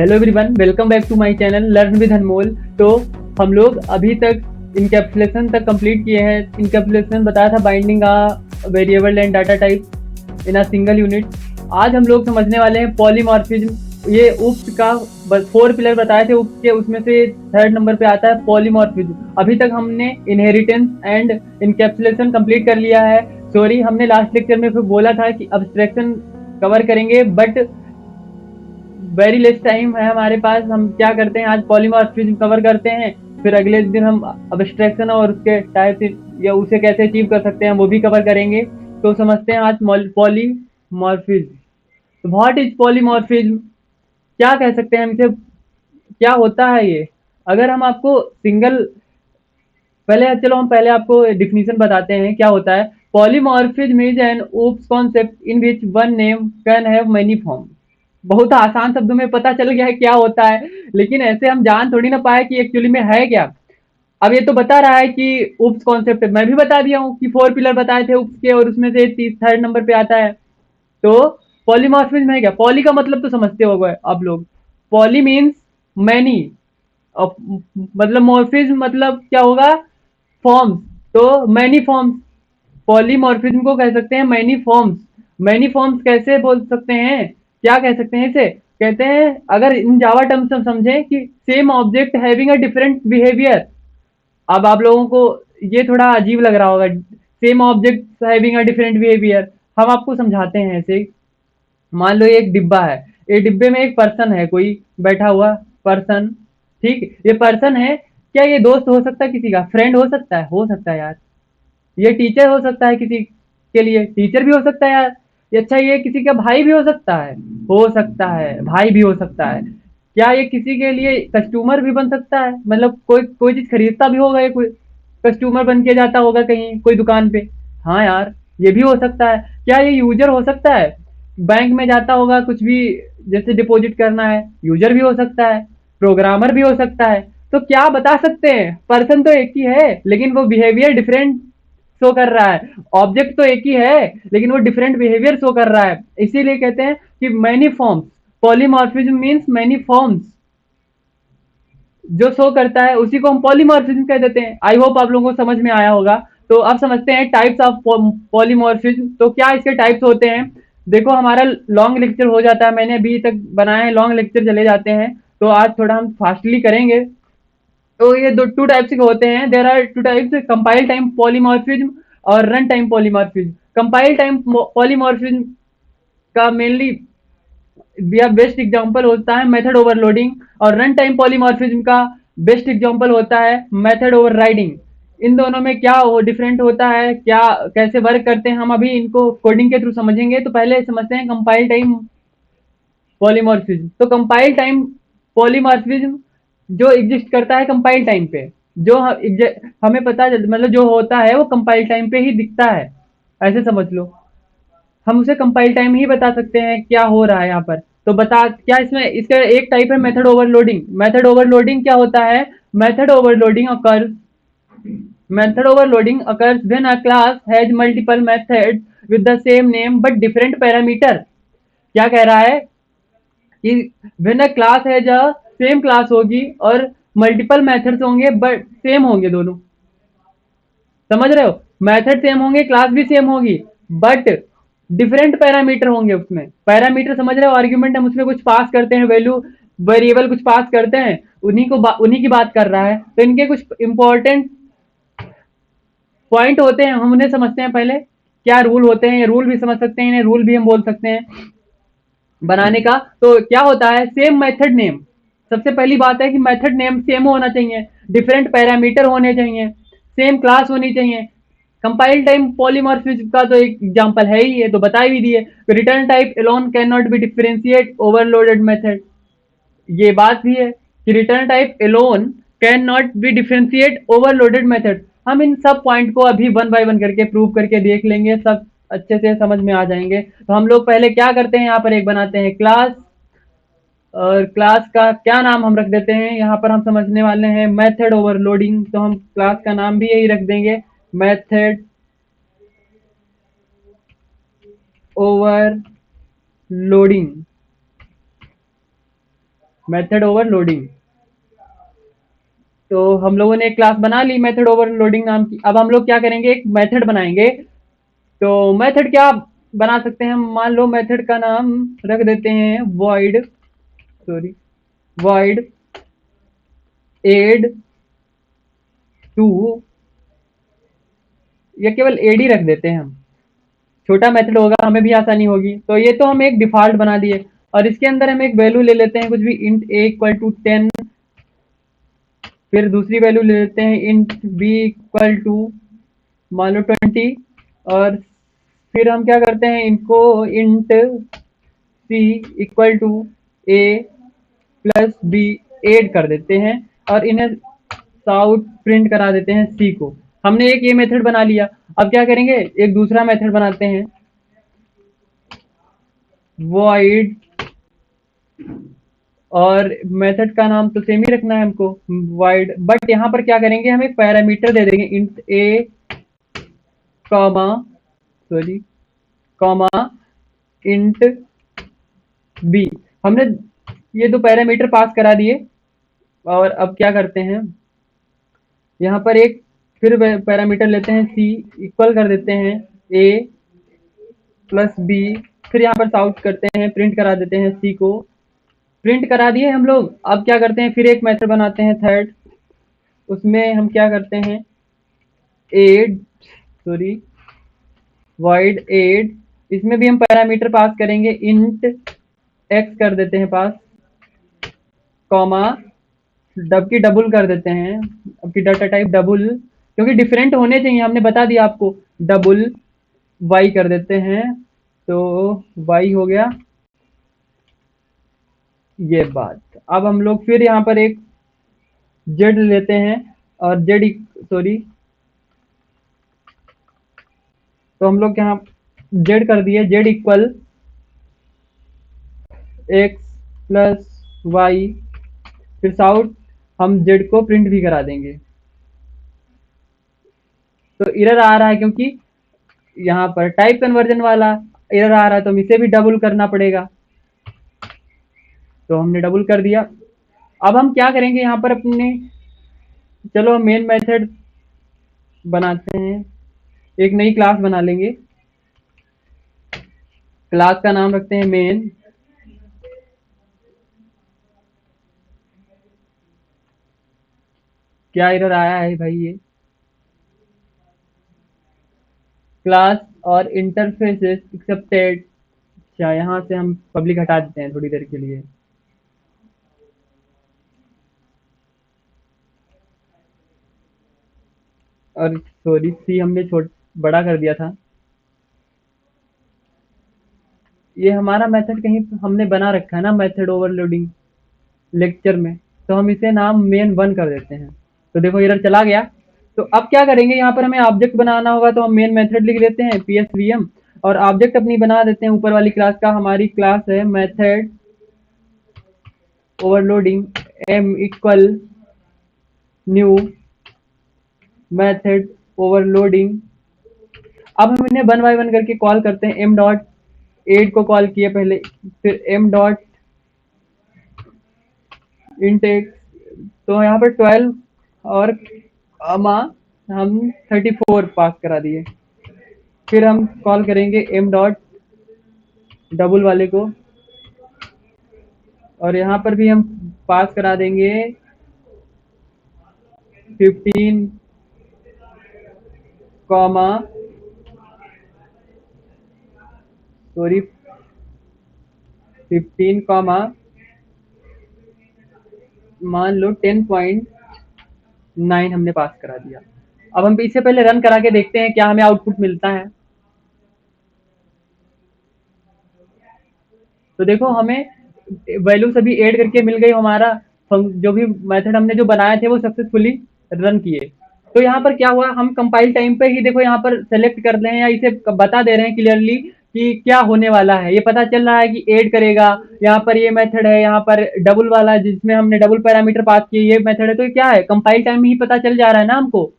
Hello everyone, welcome back to my channel learn with Anmol. तो हम लोग अभी तक इनकैप्सुलेशन तक कंप्लीट किए हैं। इनकैप्सुलेशन बताया था binding a variable and data type in a single unit. आज हम लोग समझने वाले हैं पॉलीमॉर्फिज्म। ये उप्स का 4 पिलर बताए थे उप्स के, उसमें से थर्ड नंबर पे आता है पॉलीमॉर्फिज्म। अभी तक हमने इनहेरिटेंस एंड इनकैप्सुलेशन कंप्लीट कर लिया है। सॉरी, हमने लास्ट लेक्चर में फिर बोला था कि अब्स्ट्रैक्शन कवर करेंगे, बट वेरी लेस टाइम है हमारे पास। हम क्या करते हैं, आज पॉलीमॉर्फिज्म कवर करते हैं, फिर अगले दिन हम अब्स्ट्रैक्शन और उसके टाइप या उसे कैसे अचीव कर सकते हैं वो भी कवर करेंगे। तो समझते हैं आज पॉलीमॉर्फिज्म। तो व्हाट इज पॉलीमॉर्फिज्म, क्या कह सकते हैं हम इसे, क्या होता है ये? अगर हम आपको सिंगल पहले चलो हम पहले आपको डिफिनीशन बताते हैं क्या होता है। Polymorphism is an OOPs concept in which one name can have many form. बहुत आसान शब्दों में पता चल गया है क्या होता है, लेकिन ऐसे हम जान थोड़ी ना पाए कि एक्चुअली में है क्या। अब ये तो बता रहा है कि उप्स कॉन्सेप्ट, मैं भी बता दिया हूँ कि 4 पिलर बताए थे उप्स के, और उसमें से थर्ड नंबर पे आता है। तो पॉलीमॉर्फिज्म है क्या? पॉली का मतलब तो समझते होगे आप लोग। पॉली मीन्स मैनी, मतलब मॉर्फिज्म मतलब क्या होगा? फॉर्म्स। तो मैनी फॉर्म्स, पॉलीमॉर्फिज्म को कह सकते हैं मैनी फॉर्म्स। मैनी फॉर्म्स कैसे बोल सकते हैं, क्या कह सकते हैं इसे? कहते हैं, अगर इन जावा टर्म्स हम समझें कि same object having a different behaviour. अब आप लोगों को ये थोड़ा अजीब लग रहा होगा, same object having a different behaviour. हम आपको समझाते हैं ऐसे। मान लो ये एक डिब्बा है, ये डिब्बे में एक पर्सन है, कोई बैठा हुआ पर्सन। ठीक, ये पर्सन है। क्या ये दोस्त हो सकता है किसी का? फ्रेंड हो सकता है? हो सकता है यार। ये टीचर हो सकता है, किसी के लिए टीचर भी हो सकता है यार। ये अच्छा, ये किसी का भाई भी हो सकता है? हो सकता है, भाई भी हो सकता है। क्या ये किसी के लिए कस्टमर भी बन सकता है? मतलब कोई कोई चीज खरीदता भी होगा, ये कोई कस्टमर बन के जाता होगा कहीं कोई दुकान पे। हाँ यार, ये भी हो सकता है। क्या ये यूजर हो सकता है? बैंक में जाता होगा कुछ भी, जैसे डिपॉजिट करना है, यूजर भी हो सकता है। प्रोग्रामर भी हो सकता है। तो क्या बता सकते हैं, पर्सन तो एक ही है लेकिन वो बिहेवियर डिफरेंट शो कर रहा है। ऑब्जेक्ट तो एक ही है लेकिन वो डिफरेंट बिहेवियर शो कर रहा है। इसीलिए कहते हैं कि many forms. Polymorphism means many forms, जो शो करता है उसी को हम पॉलीमॉर्फिज्म कह देते हैं। आई होप आप लोगों को समझ में आया होगा। तो अब समझते हैं टाइप्स ऑफ पॉलीमॉर्फिज्म। तो क्या इसके टाइप्स होते हैं? देखो, हमारा लॉन्ग लेक्चर हो जाता है, मैंने अभी तक बनाए हैं, लॉन्ग लेक्चर चले जाते हैं। तो आज थोड़ा हम फास्टली करेंगे। तो ये दो टू टाइप्स के होते हैं। There are two types, compile time polymorphism और run time polymorphism. Compile time polymorphism का मेनली या बेस्ट एग्जांपल होता है मेथड ओवरलोडिंग, और रन टाइम पॉलीमॉर्फिज्म का बेस्ट एग्जांपल होता है मेथड ओवरराइडिंग। इन दोनों में क्या डिफरेंट होता है, क्या कैसे वर्क करते हैं, हम अभी इनको कोडिंग के थ्रू समझेंगे। तो पहले समझते हैं कंपाइल टाइम पॉलीमॉर्फिज्म। तो कंपाइल टाइम पॉलीमॉर्फिज्म जो एग्जिस्ट करता है कंपाइल टाइम पे, जो हमें पता मतलब जो होता है वो कंपाइल टाइम पे ही दिखता है, ऐसे समझ लो। हम उसे कंपाइल टाइम ही बता सकते हैं क्या हो रहा है यहाँ पर। तो बता क्या इसमें, इसका एक टाइप है मेथड ओवरलोडिंग। मेथड ओवरलोडिंग क्या होता है? Method overloading occurs Method overloading occurs when a class has multiple methods with the same name but different parameter। क्या कह रहा है कि when a class has a same class होगी और मल्टीपल मेथड्स होंगे बट सेम होंगे दोनों। समझ रहे हो? मेथड सेम होंगे, क्लास भी सेम होगी, बट डिफरेंट पैरामीटर होंगे उसमें। पैरामीटर समझ रहे हो? आर्ग्यूमेंट हम उसमें कुछ पास करते हैं, वैल्यू वेरिएबल कुछ पास करते हैं, उन्हीं की बात कर रहा है। तो इनके कुछ इंपॉर्टेंट पॉइंट होते हैं, हम उन्हें समझते हैं पहले। क्या रूल होते हैं, रूल भी समझ सकते हैं, इन्हें रूल भी हम बोल सकते हैं बनाने का। तो क्या होता है, सेम मेथड नेम। सबसे पहली बात है कि मेथड नेम सेम होना चाहिए, डिफरेंट पैरामीटर होने चाहिए, सेम क्लास होनी चाहिए। कंपाइल टाइम पॉलीमॉर्फिज्म का तो एक एग्जांपल है ही, ये तो बता भी दिए। Return type alone can not be differentiate overloaded method, ये बात भी है कि return type alone can not be differentiate overloaded method. हम इन सब पॉइंट को अभी वन बाय वन करके प्रूव करके देख लेंगे, सब अच्छे से समझ में आ जाएंगे। तो हम लोग पहले क्या करते हैं, यहाँ पर एक बनाते हैं क्लास, और क्लास का क्या नाम हम रख देते हैं, यहाँ पर हम समझने वाले हैं मेथड ओवरलोडिंग। तो हम क्लास का नाम भी यही रख देंगे, मेथड ओवरलोडिंग। Method overloading. तो हम लोगों ने एक क्लास बना ली मेथड ओवरलोडिंग नाम की। अब हम लोग क्या करेंगे, एक मेथड बनाएंगे। तो मेथड क्या बना सकते हैं, मान लो मेथड का नाम रख देते हैं वॉइड एड टू, या केवल एड ही रख देते हैं हम, छोटा मेथड होगा, हमें भी आसानी होगी। तो ये तो हम एक डिफॉल्ट बना दिए, और इसके अंदर हम एक वैल्यू ले लेते हैं कुछ भी, इंट a इक्वल टू 10। फिर दूसरी वैल्यू ले लेते हैं इंट b इक्वल टू मान लो 20। और फिर हम क्या करते हैं, इनको int c equal to a plus b add कर देते हैं, और इन्हें साउट प्रिंट करा देते हैं c को। हमने एक ये मेथड बना लिया। अब क्या करेंगे, एक दूसरा मेथड बनाते हैं, वॉइड, और मेथड का नाम तो सेम ही रखना है हमको, वाइड। बट यहाँ पर क्या करेंगे, हम एक पैरामीटर दे देंगे इंट ए कॉमा कॉमा इंट बी। हमने ये दो पैरामीटर पास करा दिए। और अब क्या करते हैं, यहाँ पर एक फिर पैरामीटर लेते हैं सी, इक्वल कर देते हैं ए प्लस बी। फिर यहाँ पर साउट करते हैं, प्रिंट करा देते हैं सी को। प्रिंट करा दिए हम लोग। अब क्या करते हैं, फिर एक मेथड बनाते हैं थर्ड, उसमें हम क्या करते हैं, एड वॉइड एड। इसमें भी हम पैरामीटर पास करेंगे, इंट एक्स कर देते हैं पास, कॉमा डब की डबल कर देते हैं, अब की डाटा टाइप डबल, क्योंकि डिफरेंट होने चाहिए, हमने बता दिया आपको। डबल वाई कर देते हैं, तो वाई हो गया ये बात। अब हम लोग फिर यहाँ पर एक जेड लेते हैं, और जेड तो हम लोग यहाँ जेड कर दिए, Z equal x plus y. फिर साउट हम जेड को प्रिंट भी करा देंगे। तो एरर आ रहा है क्योंकि यहाँ पर टाइप कन्वर्जन वाला एरर आ रहा है, तो हम इसे भी डबल करना पड़ेगा। तो हमने डबल कर दिया। अब हम क्या करेंगे, यहाँ पर अपने, चलो हम मेन मेथड बनाते हैं, एक नई क्लास बना लेंगे। क्लास का नाम रखते हैं मेन। क्या एरर आया है भाई, ये क्लास और इंटरफेसेस एक्सेप्टेड। अच्छा, यहाँ से हम पब्लिक हटा देते हैं थोड़ी देर के लिए। और सी हमने बड़ा कर दिया था। ये हमारा मेथड कहीं हमने बना रखा है ना, मेथड ओवरलोडिंग लेक्चर में, तो हम इसे नाम मेन वन कर देते हैं। तो देखो एरर चला गया। तो अब क्या करेंगे, यहाँ पर हमें ऑब्जेक्ट बनाना होगा, तो हम मेन मेथड लिख देते हैं psvm, और ऑब्जेक्ट अपनी बना देते हैं ऊपर वाली क्लास का। हमारी क्लास है method overloading, m equal new method overloading. अब हम इन्हें वन बाय वन करके कॉल करते हैं। m डॉट एड को कॉल किए पहले, फिर m डॉट इंटेक, तो यहाँ पर 12 और अमा हम 34 पास करा दिए। फिर हम कॉल करेंगे m डॉट डबल वाले को, और यहाँ पर भी हम पास करा देंगे 15 कॉमा 15 कॉमा मान लो 10.9 हमने पास करा दिया। अब हम इससे पहले रन करा के देखते हैं क्या हमें आउटपुट मिलता है। तो देखो हमें वैल्यू सभी ऐड करके मिल गई। हमारा जो भी मेथड हमने जो बनाए थे वो सक्सेसफुली रन किए। तो यहाँ पर क्या हुआ, हम कंपाइल टाइम पे ही देखो यहाँ पर सेलेक्ट कर रहे हैं, या इसे बता दे रहे हैं क्लियरली कि क्या होने वाला है। ये पता चल रहा है कि ऐड करेगा। यहाँ पर ये मेथड है, यहाँ पर डबल वाला जिसमें हमने डबल पैरामीटर पास किए ये मेथड है। तो क्या है, कंपाइल टाइम में ही पता चल जा रहा है ना, हमको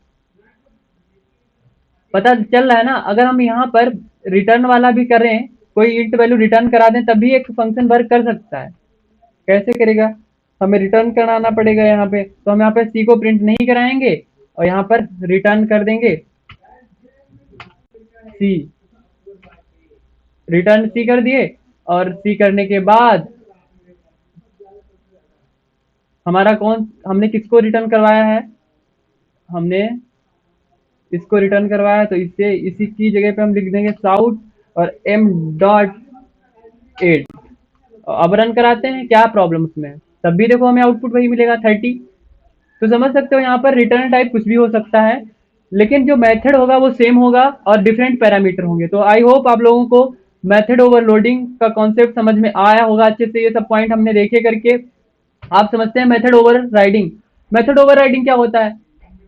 पता चल रहा है ना। अगर हम यहाँ पर रिटर्न वाला भी करें, कोई इंट वैल्यू रिटर्न करा दें, तब भी एक फंक्शन वर्क कर सकता है। कैसे करेगा, हमें रिटर्न कराना पड़ेगा यहाँ पे, तो हम यहाँ पे सी को प्रिंट नहीं कराएंगे और यहाँ पर रिटर्न कर देंगे सी, रिटर्न सी कर दिए। और सी करने के बाद हमारा हमने किसको रिटर्न करवाया है, हमने इसको रिटर्न करवाया, तो इससे इसी की जगह पे हम लिख देंगे साउथ और एम डॉट 8। अब रन कराते हैं, क्या प्रॉब्लम उसमें, तब भी देखो हमें आउटपुट वही मिलेगा 30। तो समझ सकते हो यहाँ पर रिटर्न टाइप कुछ भी हो सकता है, लेकिन जो मेथड होगा वो सेम होगा और डिफरेंट पैरामीटर होंगे। तो आई होप आप लोगों को मेथड ओवरलोडिंग का कॉन्सेप्ट समझ में आया होगा अच्छे से। ये सब पॉइंट हमने देखे करके आप समझते हैं method over riding. Method over riding क्या होता है,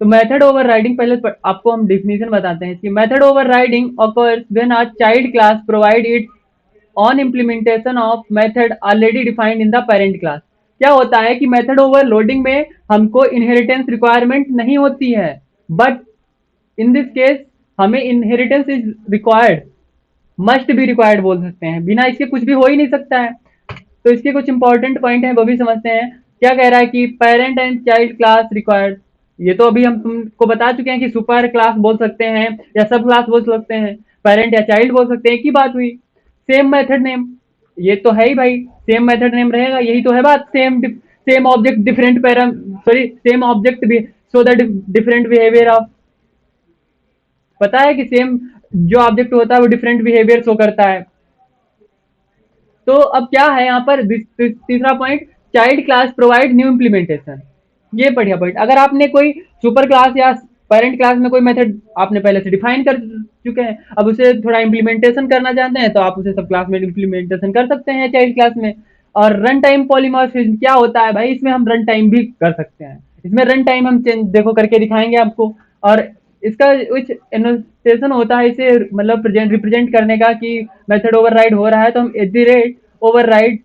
तो मेथड ओवर राइडिंग पहले आपको हम डिफिनीशन बताते हैं इसकी। Method over riding occurs when a child class provide it on implementation of method already defined in the parent class. क्या होता है कि मेथड ओवरलोडिंग में हमको इनहेरिटेंस रिक्वायरमेंट नहीं होती है, बट इन दिस केस हमें inheritance is required, must be required बोल सकते हैं, बिना इसके कुछ भी हो ही नहीं सकता है। तो इसके कुछ इंपॉर्टेंट पॉइंट हैं वो भी समझते हैं। क्या कह रहा है कि parent and child class required, ये तो अभी हम तुमको बता चुके हैं कि सुपर क्लास बोल सकते हैं या सब क्लास बोल सकते हैं, पेरेंट या चाइल्ड बोल सकते हैं, एक ही बात हुई। सेम मेथड नेम, ये तो है ही भाई, सेम मेथड नेम रहेगा, यही तो है बात। Same object different param, sorry same object भी so that different behaviour of, पता है कि सेम जो ऑब्जेक्ट होता है वो डिफरेंट बिहेवियर शो करता है। तो अब क्या है यहाँ पर तीसरा point, child class provide new implementation. ये बढ़िया पॉइंट, अगर आपने कोई सुपर क्लास या पेरेंट क्लास में कोई मेथड आपने पहले से डिफाइन कर चुके हैं, अब उसे थोड़ा इम्प्लीमेंटेशन करना चाहते हैं तो आप उसे सब क्लास में इम्प्लीमेंटेशन कर सकते हैं चाइल्ड क्लास में। और रन टाइम पॉलीमॉर्फिज्म क्या होता है भाई, इसमें हम रन टाइम भी कर सकते हैं, इसमें रन टाइम हम चेंज देखो करके दिखाएंगे आपको। और इसका कुछ एनोटेशन होता है इसे मतलब रिप्रेजेंट करने का कि मेथड ओवरराइड हो रहा है, तो हम एट द रेट ओवरराइड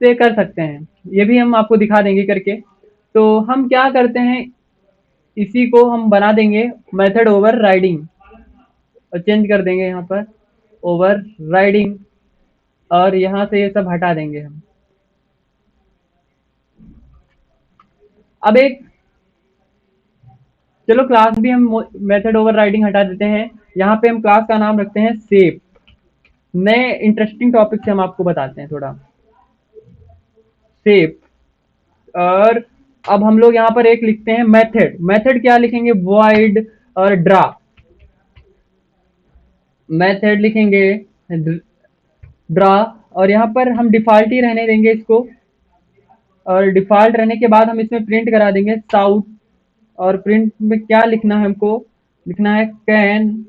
से कर सकते हैं, ये भी हम आपको दिखा देंगे करके। तो हम क्या करते हैं, इसी को हम बना देंगे मेथड ओवर राइडिंग और चेंज कर देंगे यहाँ पर ओवर राइडिंग, और यहाँ से ये सब हटा देंगे हम। अब एक चलो क्लास भी हम मेथड ओवर राइडिंग हटा देते हैं, यहाँ पे हम क्लास का नाम रखते हैं सेप। नए इंटरेस्टिंग टॉपिक से हम आपको बताते हैं थोड़ा सेप। और अब हम लोग यहाँ पर एक लिखते हैं मेथड, मेथड क्या लिखेंगे, वॉइड और ड्रा, मेथड लिखेंगे ड्रा, और यहाँ पर हम डिफॉल्ट ही रहने देंगे इसको, और डिफॉल्ट रहने के बाद हम इसमें प्रिंट करा देंगे साउथ। और प्रिंट में क्या लिखना है हमको, लिखना है कैन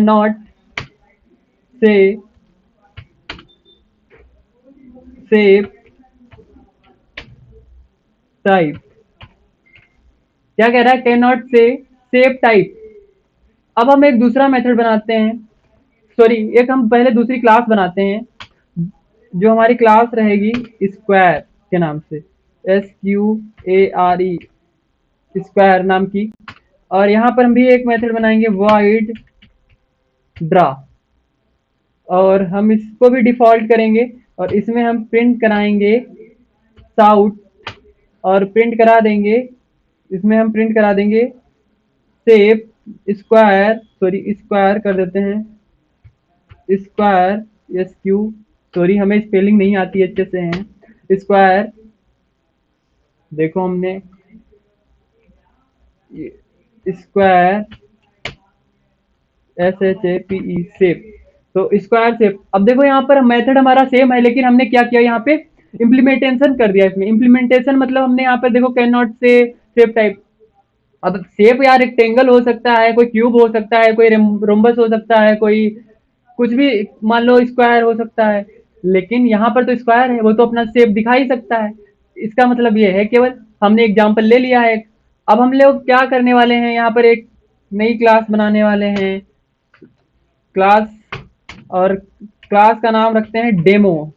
नॉट से सेव टाइप। क्या कह रहा है, कैन नॉट से सेव टाइप। अब हम एक दूसरा मेथड बनाते हैं, सॉरी एक हम पहले दूसरी क्लास बनाते हैं, जो हमारी क्लास रहेगी स्क्वायर के नाम से, SQARE, स्क्वायर नाम की। और यहाँ पर हम भी एक मेथड बनाएंगे वॉइड ड्रा, और हम इसको भी डिफॉल्ट करेंगे और इसमें हम प्रिंट कराएंगे साउथ, और प्रिंट करा देंगे, इसमें हम प्रिंट करा देंगे सेप स्क्वायर, सॉरी स्क्वायर कर देते हैं स्क्वायर SQ, सॉरी हमें स्पेलिंग नहीं आती अच्छे से है स्क्वायर, देखो हमने स्क्वायर SHAPE सेप, तो स्क्वायर सेप। अब देखो यहाँ पर मेथड हमारा सेम है, लेकिन हमने क्या किया यहाँ पे इम्प्लीमेंटेशन कर दिया इसमें। इम्प्लीमेंटेशन मतलब हमने यहाँ पर देखो कैन नॉट से सेप टाइप। अब शेप यार रेक्टेंगल हो सकता है, कोई क्यूब हो सकता है, कोई रोम्बस हो सकता है, कोई कुछ भी, मान लो स्क्वायर हो सकता है, लेकिन यहाँ पर तो स्क्वायर है, वो तो अपना शेप दिखा ही सकता है। इसका मतलब ये है, केवल हमने एग्जाम्पल ले लिया है। अब हम लोग क्या करने वाले हैं, यहाँ पर एक नई क्लास बनाने वाले हैं क्लास, और क्लास का नाम रखते हैं डेमो।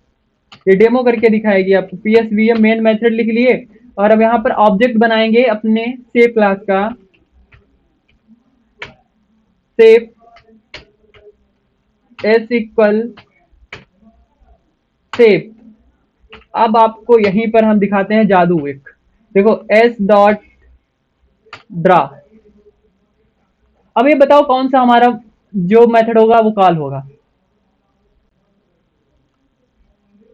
ये डेमो करके दिखाएगी आपको, PSVM मेन मेथड लिख लिए, और अब यहाँ पर ऑब्जेक्ट बनाएंगे अपने सेप क्लास का, सेप एस इक्वल सेप। अब आपको यहीं पर हम दिखाते हैं जादू एक, देखो एस डॉट ड्रा। अब ये बताओ कौन सा हमारा जो मेथड होगा वो कॉल होगा,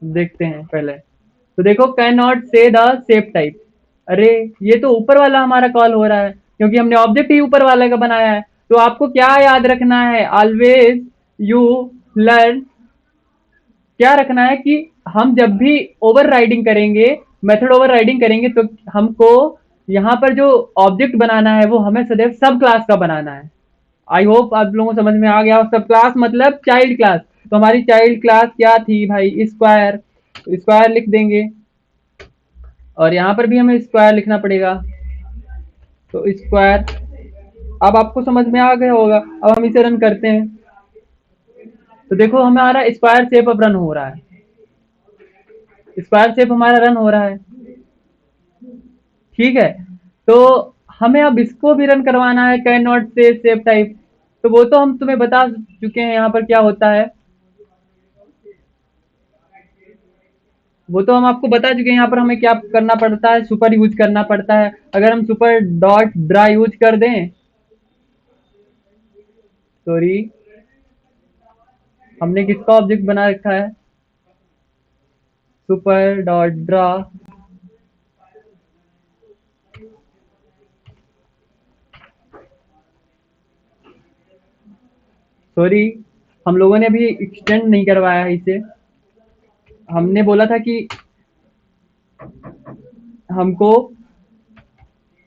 देखते हैं पहले। तो देखो कैन नॉट से द सेप टाइप, अरे ये तो ऊपर वाला हमारा कॉल हो रहा है क्योंकि हमने ऑब्जेक्ट ही ऊपर वाले का बनाया है। तो आपको क्या याद रखना है, ऑलवेज यू लर्न, क्या रखना है कि हम जब भी ओवरराइडिंग करेंगे, मेथड ओवरराइडिंग करेंगे, तो हमको यहाँ पर जो ऑब्जेक्ट बनाना है वो हमें सदैव सब क्लास का बनाना है। आई होप आप लोगों को समझ में आ गया। सब क्लास मतलब चाइल्ड क्लास। तो हमारी चाइल्ड क्लास क्या थी भाई, स्क्वायर, स्क्वायर लिख देंगे और यहाँ पर भी हमें स्क्वायर लिखना पड़ेगा। तो स्क्वायर, अब आपको समझ में आ गया होगा। अब हम इसे रन करते हैं तो देखो हमारा स्क्वायर शेप अब रन हो रहा है, स्क्वायर शेप हमारा रन हो रहा है, ठीक है। तो हमें अब इसको भी रन करवाना है, कैन नॉट से शेप टाइप। तो वो तो हम तुम्हें बता चुके हैं यहाँ पर क्या होता है, वो तो हम आपको बता चुके हैं। यहाँ पर हमें क्या करना पड़ता है, सुपर यूज करना पड़ता है। अगर हम सुपर डॉट ड्रा यूज कर दें, सॉरी हमने किसका ऑब्जेक्ट बना रखा है, सुपर डॉट ड्रा, सॉरी हम लोगों ने अभी एक्सटेंड नहीं करवाया है इसे। हमने बोला था कि हमको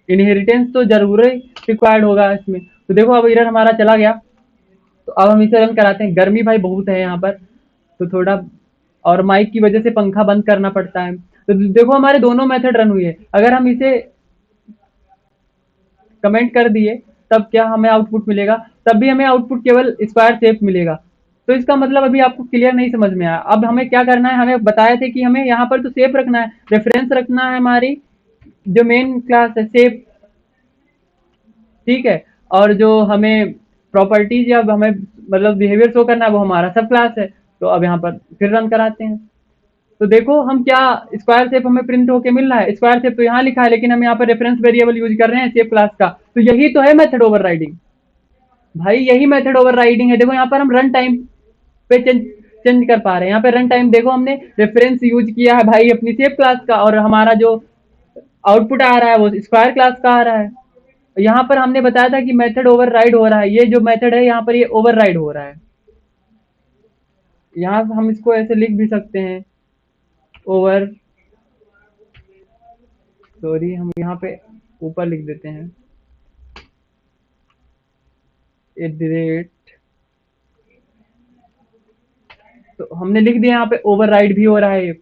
इनहेरिटेंस तो जरूर रिक्वायर्ड होगा इसमें। तो देखो अब एरर हमारा चला गया। तो अब हम इसे रन कराते हैं। गर्मी भाई बहुत है यहाँ पर तो थोड़ा, और माइक की वजह से पंखा बंद करना पड़ता है। तो देखो हमारे दोनों मेथड रन हुए। अगर हम इसे कमेंट कर दिए तब क्या हमें आउटपुट मिलेगा, तब भी हमें आउटपुट केवल स्क्वायर शेप मिलेगा। तो इसका मतलब अभी आपको क्लियर नहीं समझ में आया। अब हमें क्या करना है, हमें बताए थे कि हमें यहाँ पर तो शेप रखना है, रेफरेंस रखना है हमारी जो मेन क्लास है शेप, ठीक है। और जो हमें प्रॉपर्टीज या हमें मतलब बिहेवियर शो करना है वो हमारा सब क्लास है। तो अब यहाँ पर फिर रन कराते हैं। तो देखो हम क्या, स्क्वायर शेप हमें प्रिंट होके मिल रहा है, स्क्वायर शेप तो यहाँ लिखा है लेकिन हम यहाँ पर रेफरेंस वेरिएबल यूज कर रहे हैं शेप क्लास का। तो यही तो है मेथड ओवरराइडिंग भाई, यही मेथड ओवरराइडिंग है। देखो यहाँ पर हम रन टाइम पे चेंज कर पा रहे हैं। यहाँ पे रन टाइम देखो हमने रेफरेंस यूज किया है भाई अपनी शेप क्लास का, और हमारा जो आउटपुट आ रहा है वो स्क्वायर क्लास का आ रहा है। यहाँ पर हमने बताया था कि मेथड ओवरराइड हो रहा है, ये जो मेथड है यहाँ पर ये ओवरराइड हो रहा है। यहाँ हम इसको ऐसे लिख भी सकते हैं, ओवर, सॉरी हम यहाँ पे ऊपर लिख देते हैं @ तो हमने लिख दिया यहाँ पे ओवरराइड भी हो रहा है।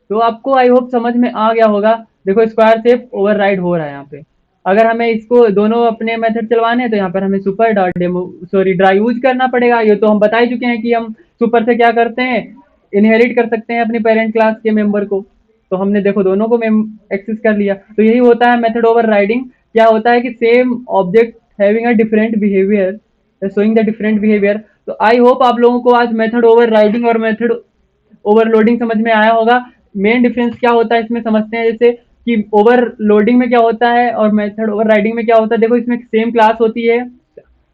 तो आपको आई होप समझ में आ गया होगा। देखो स्क्वायर शेप ओवरराइड हो रहा है यहाँ पे। अगर हमें इसको दोनों अपने मेथड चलवाने हैं तो यहाँ पर हमें super dot demo sorry draw use करना पड़ेगा। ये तो हम बता ही चुके हैं कि हम सुपर से क्या करते हैं, इनहेरिट कर सकते हैं अपनी पेरेंट क्लास के मेंबर को। तो हमने देखो दोनों को एक्सेस कर लिया। तो यही होता है मेथड ओवरराइडिंग। क्या होता है कि same object having a different behaviour, showing the different behaviour. तो आई होप आप लोगों को आज मेथड ओवरराइडिंग और मेथड ओवरलोडिंग समझ में आया होगा। मेन डिफरेंस क्या होता है इसमें समझते हैं, जैसे कि ओवरलोडिंग में क्या होता है और मेथड ओवरराइडिंग में क्या होता है। देखो इसमें सेम क्लास होती है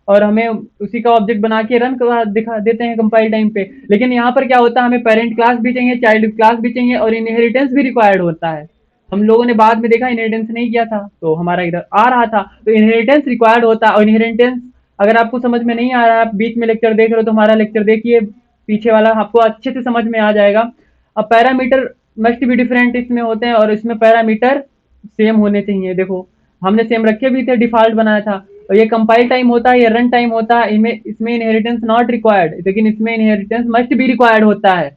और हमें उसी का ऑब्जेक्ट बना के रन दिखा देते हैं कंपाइल टाइम पे। लेकिन यहाँ पर क्या होता है, हमें पेरेंट क्लास भी चाहिए, चाइल्ड क्लास भी चाहिए और इनहेरिटेंस भी रिक्वायर्ड होता है। हम लोगों ने बाद में देखा इनहेरिटेंस नहीं किया था तो हमारा इधर आ रहा था। तो इनहेरिटेंस रिक्वायर्ड होता है। और इनहेरिटेंस अगर आपको समझ में नहीं आ रहा है, आप बीच में लेक्चर देख रहे हो तो हमारा लेक्चर देखिए पीछे वाला, आपको अच्छे से समझ में आ जाएगा। अब पैरामीटर मस्ट भी डिफरेंट इसमें होते हैं और इसमें पैरामीटर सेम होने चाहिए। देखो हमने सेम रखे भी थे, डिफॉल्ट बनाया था। और ये कंपाइल टाइम होता है, ये रन टाइम होता है। इसमें इनहेरिटेंस नॉट रिक्वायर्ड, लेकिन इसमें इनहेरिटेंस मस्ट भी रिक्वायर्ड होता है।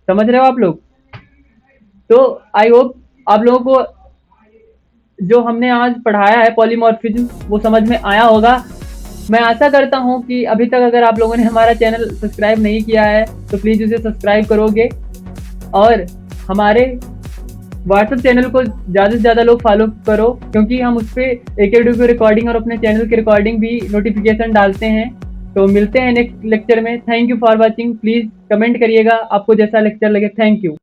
समझ रहे हो आप लोग। तो आई होप आप लोगों को जो हमने आज पढ़ाया है पॉलीमॉर्फिज्म वो समझ में आया होगा। मैं आशा करता हूं कि अभी तक अगर आप लोगों ने हमारा चैनल सब्सक्राइब नहीं किया है तो प्लीज़ उसे सब्सक्राइब करोगे और हमारे व्हाट्सएप चैनल को ज़्यादा से ज़्यादा लोग फॉलो करो, क्योंकि हम उस पर एक वीडियो की रिकॉर्डिंग और अपने चैनल की रिकॉर्डिंग भी नोटिफिकेशन डालते हैं। तो मिलते हैं नेक्स्ट लेक्चर में। Thank you for watching. Please comment करिएगा आपको जैसा लेक्चर लगे। Thank you.